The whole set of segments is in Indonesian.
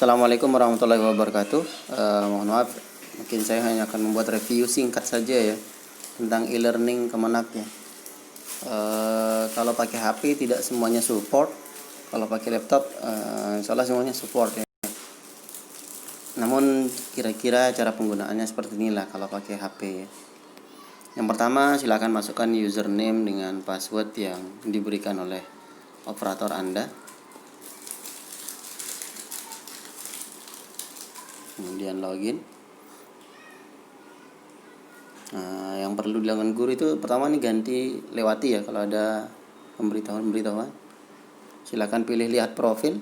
Assalamualaikum warahmatullahi wabarakatuh. Mohon maaf, mungkin saya hanya akan membuat review singkat saja ya tentang e-learning Kemenak ya. Kalau pakai HP tidak semuanya support. Kalau pakai laptop, insya Allah semuanya support ya. Namun kira-kira cara penggunaannya seperti inilah kalau pakai HP ya. Yang pertama, silakan masukkan username dengan password yang diberikan oleh operator Anda. Kemudian login. Nah, yang perlu dilakukan guru itu pertama nih ganti lewati ya kalau ada pemberitahuan. Silakan pilih lihat profil.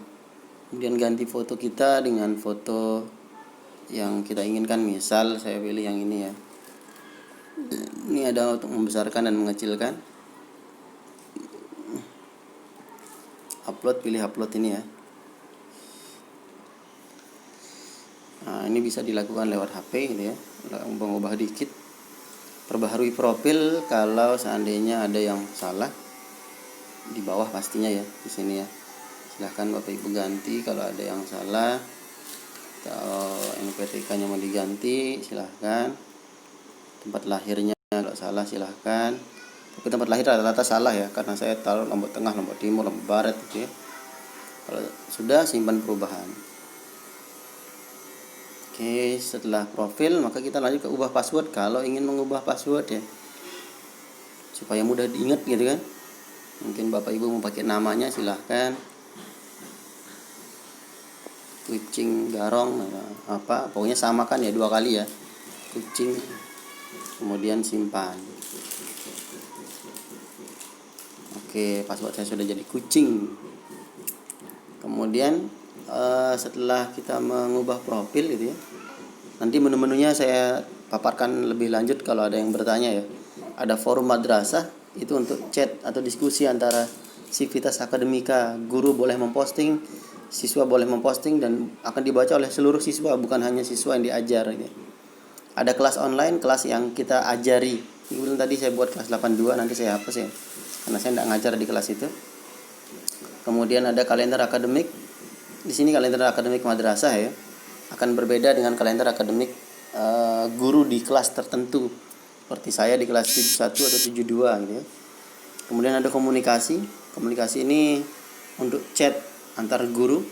Kemudian ganti foto kita dengan foto yang kita inginkan. Misal saya pilih yang ini ya. Ini ada untuk membesarkan dan mengecilkan. Pilih upload ini ya. Nah, ini bisa dilakukan lewat HP gitu ya. Mengubah dikit. Perbaharui profil kalau seandainya ada yang salah. Di bawah pastinya ya, di sini ya. Silahkan Bapak Ibu ganti kalau ada yang salah. Atau NPTK-nya mau diganti, silahkan. Tempat lahirnya kalau salah silahkan. Tapi tempat lahir rata-rata salah ya, karena saya taruh Lombok Tengah, Lombok Timur, Lombok Barat gitu ya. Kalau sudah, simpan perubahan. Oke, setelah profil maka kita lanjut ke ubah password kalau ingin mengubah password ya. Supaya mudah diingat gitu kan. Mungkin Bapak Ibu mau pakai namanya silahkan. Kucing Garong apa, pokoknya samakan ya 2 kali ya. Kucing. Kemudian simpan. Oke, password saya sudah jadi kucing. Kemudian setelah kita mengubah profil gitu ya, nanti menu-menunya saya paparkan lebih lanjut kalau ada yang bertanya ya. Ada forum madrasah, itu untuk chat atau diskusi antara Sivitas Akademika. Guru boleh memposting, siswa boleh memposting, dan akan dibaca oleh seluruh siswa, bukan hanya siswa yang diajar gitu. Ada kelas online, kelas yang kita ajari. Kemudian tadi saya buat kelas 82, nanti saya hapus ya, karena saya tidak ngajar di kelas itu. Kemudian ada kalender akademik. Di sini kalender akademik madrasah ya, akan berbeda dengan kalender akademik guru di kelas tertentu. Seperti saya di kelas 71 atau 72 gitu ya. Kemudian ada komunikasi. Komunikasi ini untuk chat antar guru.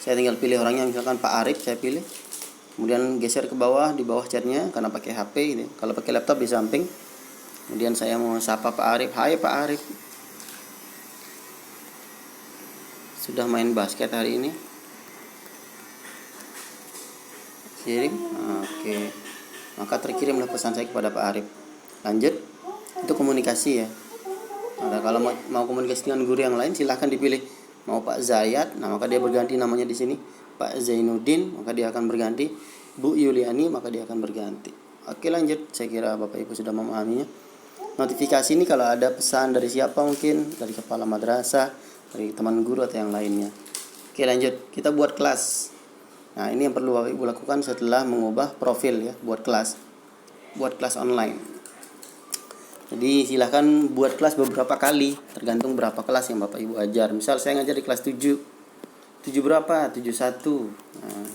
Saya tinggal pilih orangnya, misalkan Pak Arif saya pilih. Kemudian geser ke bawah, di bawah chatnya karena pakai HP gitu. Kalau pakai laptop di samping. Kemudian saya mau sapa Pak Arif, "Hai Pak Arif. Sudah main basket hari ini?" Kirim. Oke. Maka terkirimlah pesan saya kepada Pak Arif. Lanjut. Itu komunikasi ya. Nah, kalau mau komunikasi dengan guru yang lain silahkan dipilih. Mau Pak Zayat, nah maka dia berganti namanya di sini. Pak Zainuddin, maka dia akan berganti. Bu Yuliani, maka dia akan berganti. Oke, lanjut. Saya kira Bapak Ibu sudah memahaminya. Notifikasi ini kalau ada pesan dari siapa, mungkin dari kepala madrasah, dari teman guru atau yang lainnya. Oke, lanjut. Kita buat kelas. Nah, ini yang perlu Bapak Ibu lakukan setelah mengubah profil ya, buat kelas online. Jadi silahkan buat kelas beberapa kali, tergantung berapa kelas yang Bapak Ibu ajar. Misal saya ngajar di kelas 7 berapa? 71. Nah,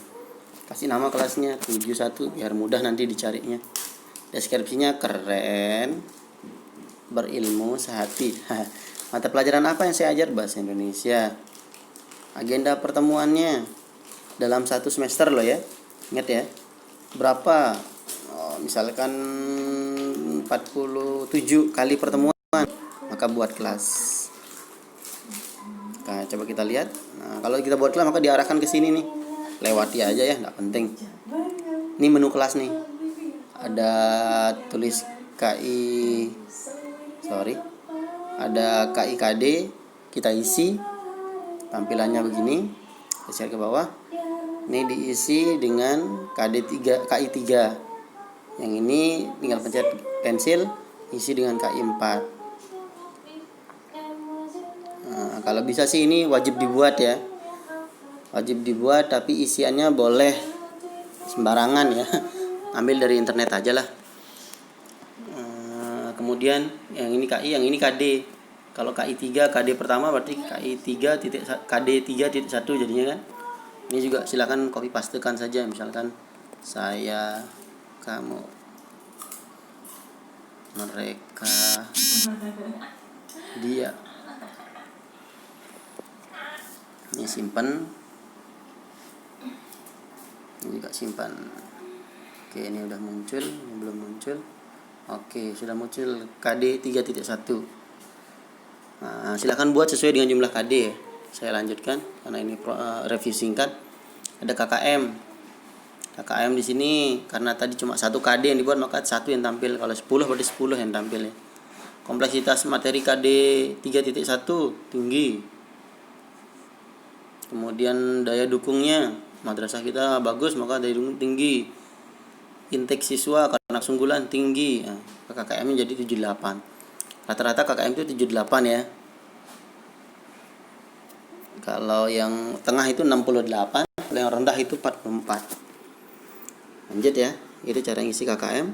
kasih nama kelasnya 71 biar mudah nanti dicarinya. Deskripsinya keren, berilmu, sehati. Mata pelajaran apa yang saya ajar? Bahasa Indonesia. Agenda pertemuannya dalam 1 semester loh ya. Ingat ya. Berapa? Misalkan 47 kali pertemuan. Maka buat kelas. Nah, coba kita lihat. Nah, kalau kita buat kelas maka diarahkan ke sini nih. Lewati aja ya, enggak penting. Ini menu kelas nih. Ada tulis ada KIKD, kita isi. Tampilannya begini. Geser ke bawah. Ini diisi dengan KI3. Yang ini tinggal pencet pensil, isi dengan KI4. Nah, kalau bisa sih ini wajib dibuat ya. Wajib dibuat, tapi isiannya boleh sembarangan ya. Ambil dari internet aja lah. Kemudian yang ini KI, yang ini KD. Kalau KI3, KD pertama berarti KI3 KD 3.1 jadinya kan. Ini juga silakan copy pastekan saja, misalkan saya, kamu, mereka, dia. Ini simpan, ini juga simpan. Oke, ini udah muncul, ini belum muncul. Oke, sudah muncul KD 3.1. Nah, silakan buat sesuai dengan jumlah KD ya. Saya lanjutkan karena ini review singkat. Ada KKM. KKM di sini karena tadi cuma 1 KD yang dibuat, maka 1 yang tampil. Kalau 10 berarti 10 yang tampil ya. Kompleksitas materi KD 3.1 tinggi. Kemudian daya dukungnya, madrasah kita bagus maka daya dukung tinggi. Intake siswa karena sunggulan tinggi. Nah, KKM jadi 78. Rata-rata KKM itu 78 ya. Kalau yang tengah itu 68, kalau yang rendah itu 44. Lanjut ya, itu cara ngisi KKM.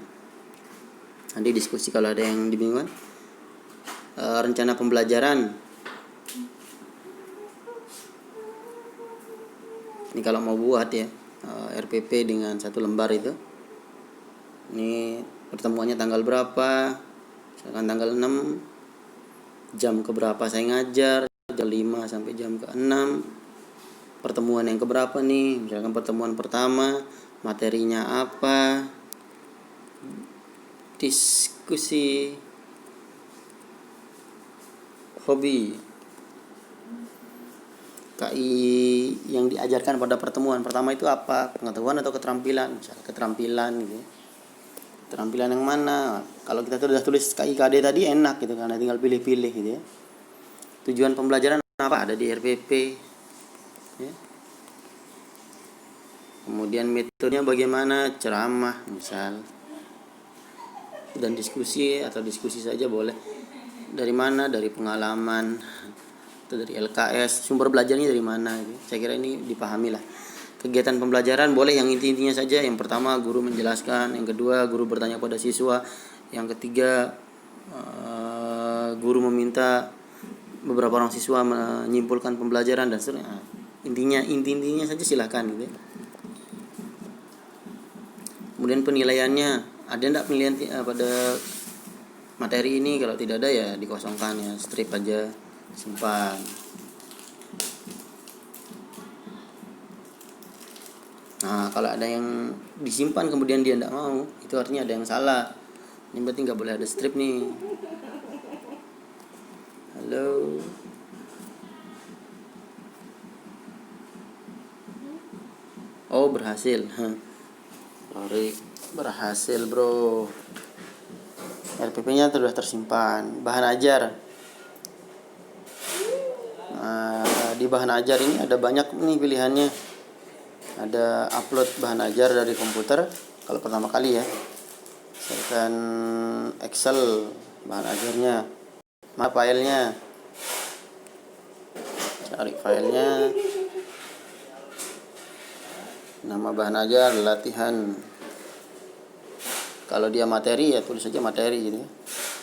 Nanti diskusi kalau ada yang dibingungkan. Rencana pembelajaran. Ini kalau mau buat ya, RPP dengan 1 lembar itu. Ini pertemuannya tanggal berapa? Misalkan tanggal 6, jam keberapa saya ngajar, jam 5 sampai jam ke-6. Pertemuan yang keberapa nih? Misalkan pertemuan pertama, materinya apa? Diskusi hobi. KI yang diajarkan pada pertemuan pertama itu apa? Pengetahuan atau keterampilan? Misalnya keterampilan gitu. Keterampilan yang mana? Kalau kita sudah tulis KIKD tadi enak gitu karena tinggal pilih-pilih gitu ya. Tujuan pembelajaran apa? Ada di RPP ya. Kemudian metodenya bagaimana? Ceramah misal. Dan diskusi atau diskusi saja boleh. Dari mana? Dari pengalaman atau dari LKS. Sumber belajarnya dari mana gitu. Saya kira ini dipahami lah. Kegiatan pembelajaran boleh yang inti-intinya saja. Yang pertama guru menjelaskan, yang kedua guru bertanya pada siswa, yang ketiga guru meminta beberapa orang siswa menyimpulkan pembelajaran dan seterusnya. Intinya saja silakan gitu. Kemudian penilaiannya, ada enggak penilaian pada materi ini? Kalau tidak ada ya dikosongkan ya, strip aja, simpan. Nah, kalau ada yang disimpan kemudian dia tidak mau, itu artinya ada yang salah. Ini berarti nggak boleh ada strip nih. Halo. Oh, berhasil. Sorry, berhasil bro. RPP-nya sudah tersimpan. Bahan ajar. Nah, di bahan ajar ini ada banyak nih pilihannya. Ada upload bahan ajar dari komputer kalau pertama kali ya. Misalkan Excel bahan ajarnya, mana filenya, cari filenya, nama bahan ajar, latihan. Kalau dia materi ya tulis saja materi gitu ya.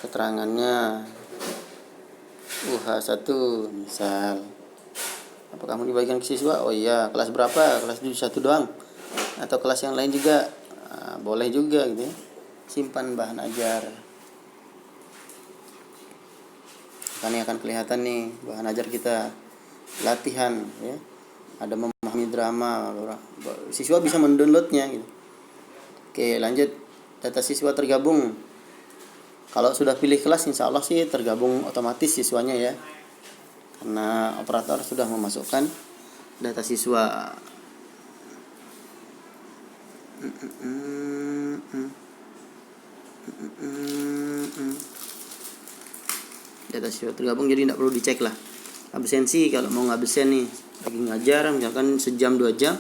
Keterangannya UH1 misal. Apa kamu dibagikan ke siswa? Oh iya, kelas berapa? Kelas 1 doang atau kelas yang lain juga? Nah, boleh juga gitu ya. Simpan bahan ajar. Kan ini akan kelihatan nih bahan ajar kita. Latihan ya. Ada memahami drama. Siswa bisa mendownloadnya gitu. Oke, lanjut. Data siswa tergabung. Kalau sudah pilih kelas insya Allah sih tergabung otomatis siswanya ya. Karena operator sudah memasukkan data siswa. Data siswa tergabung jadi tidak perlu dicek lah. Absensi kalau mau ngabsen nih lagi ngajar misalkan sejam 2 jam,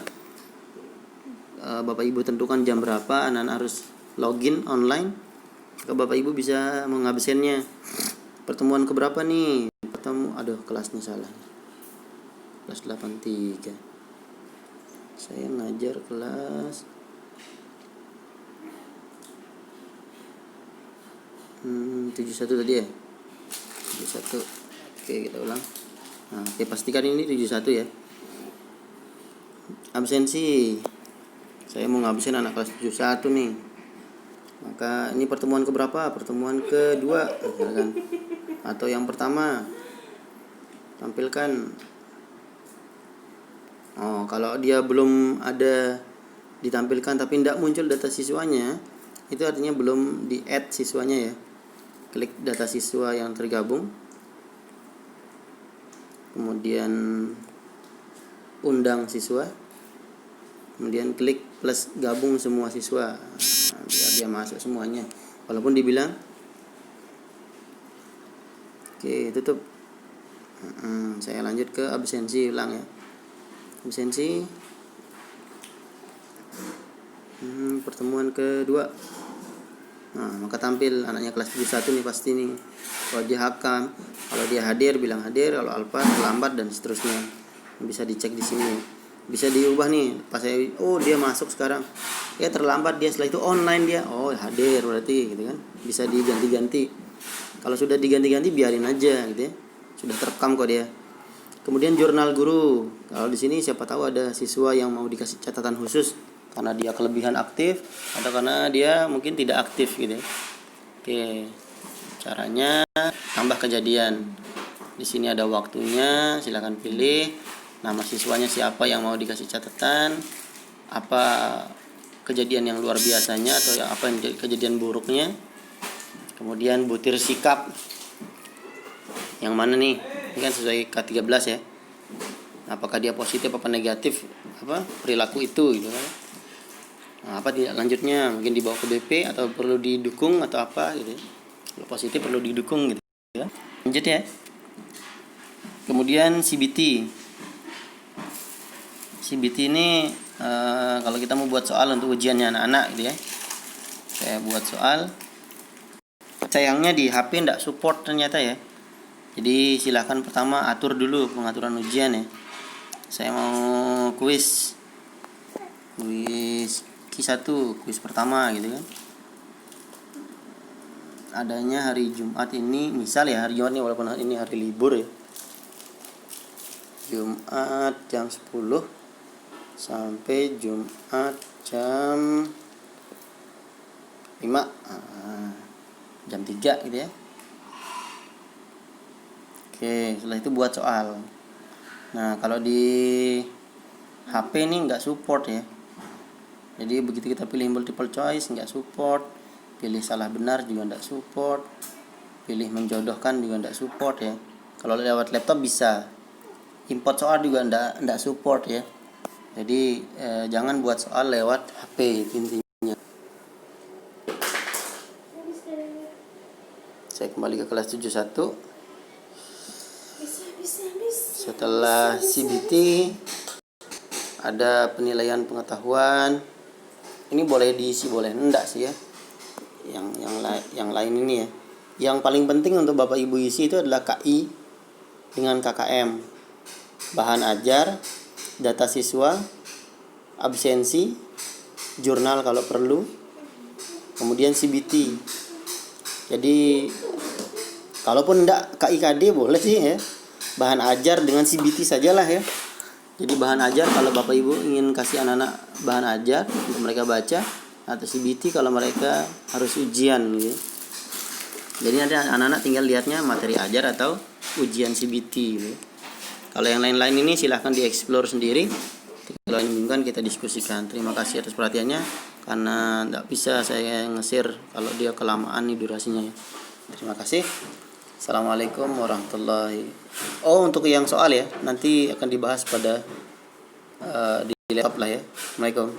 Bapak Ibu tentukan jam berapa anak-anak harus login online, maka Bapak Ibu bisa mengabsennya. Pertemuan keberapa nih? Kelasnya salah. Kelas 83. Saya ngajar kelas 71 tadi ya. 71. Oke, kita ulang. Nah, pastikan ini 71 ya. absensi. Saya mau ngabsen anak kelas 71 nih. Maka ini pertemuan keberapa? Pertemuan kedua, misalkan. Atau yang pertama. Tampilkan. Oh, kalau dia belum ada ditampilkan tapi tidak muncul data siswanya, itu artinya belum di-add siswanya ya. Klik data siswa yang tergabung. Kemudian undang siswa. Kemudian klik plus gabung semua siswa, biar dia masuk semuanya walaupun dibilang. Oke, tutup. Saya lanjut ke absensi ulang ya. Absensi pertemuan kedua. Nah, maka tampil anaknya kelas 71 nih pasti nih. Kalau dia hakam, kalau dia hadir bilang hadir, kalau alfa terlambat dan seterusnya. Bisa dicek di sini. Bisa diubah nih pas saya, oh dia masuk sekarang ya, terlambat dia, setelah itu online dia, oh hadir berarti gitu kan. Bisa diganti-ganti. Kalau sudah diganti-ganti biarin aja gitu ya, sudah terekam kok dia. Kemudian jurnal guru, kalau di sini siapa tahu ada siswa yang mau dikasih catatan khusus karena dia kelebihan aktif atau karena dia mungkin tidak aktif gitu ya. Oke, caranya tambah kejadian. Di sini ada waktunya, silakan pilih nama siswanya siapa yang mau dikasih catatan, apa kejadian yang luar biasanya atau apa yang kejadian buruknya. Kemudian butir sikap yang mana nih, ini kan sesuai K13 ya, apakah dia positif apa negatif apa perilaku itu gitu kan. Nah, apa tidak lanjutnya, mungkin dibawa ke BP atau perlu didukung atau apa gitu ya. Kalau positif perlu didukung gitu ya. Lanjut ya. Kemudian CBT ini kalau kita mau buat soal untuk ujiannya anak-anak gitu ya. Saya buat soal. Sayangnya di HP tidak support ternyata ya. Jadi silahkan pertama atur dulu pengaturan ujian ya. Saya mau kuis Q1, kuis pertama gitu kan. Adanya hari Jumat ini, misal ya hari Jumat ini walaupun ini hari libur ya. Jumat jam 10 sampai Jumat jam 5, jam 3 gitu ya. Oke, setelah itu buat soal. Nah, kalau di HP ini nggak support ya. Jadi begitu kita pilih multiple choice nggak support, pilih salah benar juga nggak support, pilih menjodohkan juga nggak support ya. Kalau lewat laptop bisa, import soal juga nggak support ya. Jadi jangan buat soal lewat HP intinya. Saya kembali ke kelas 71. Setelah CBT ada penilaian pengetahuan. Ini boleh diisi boleh enggak sih ya. Yang lain ini ya. Yang paling penting untuk Bapak Ibu isi itu adalah KI dengan KKM. Bahan ajar, data siswa, absensi, jurnal kalau perlu, kemudian CBT. Jadi kalaupun enggak KIKD boleh sih ya, bahan ajar dengan CBT sajalah ya. Jadi bahan ajar kalau Bapak Ibu ingin kasih anak-anak bahan ajar untuk mereka baca, atau CBT kalau mereka harus ujian gitu. Jadi nanti anak-anak tinggal lihatnya materi ajar atau ujian CBT gitu. Kalau yang lain-lain ini silahkan dieksplor sendiri. Kalau inginkan kita diskusikan. Terima kasih atas perhatiannya. Karena tidak bisa saya nge-share kalau dia kelamaan nih durasinya. Terima kasih. Assalamualaikum warahmatullahi. Oh, untuk yang soal ya nanti akan dibahas pada di laptop lah ya. Assalamualaikum.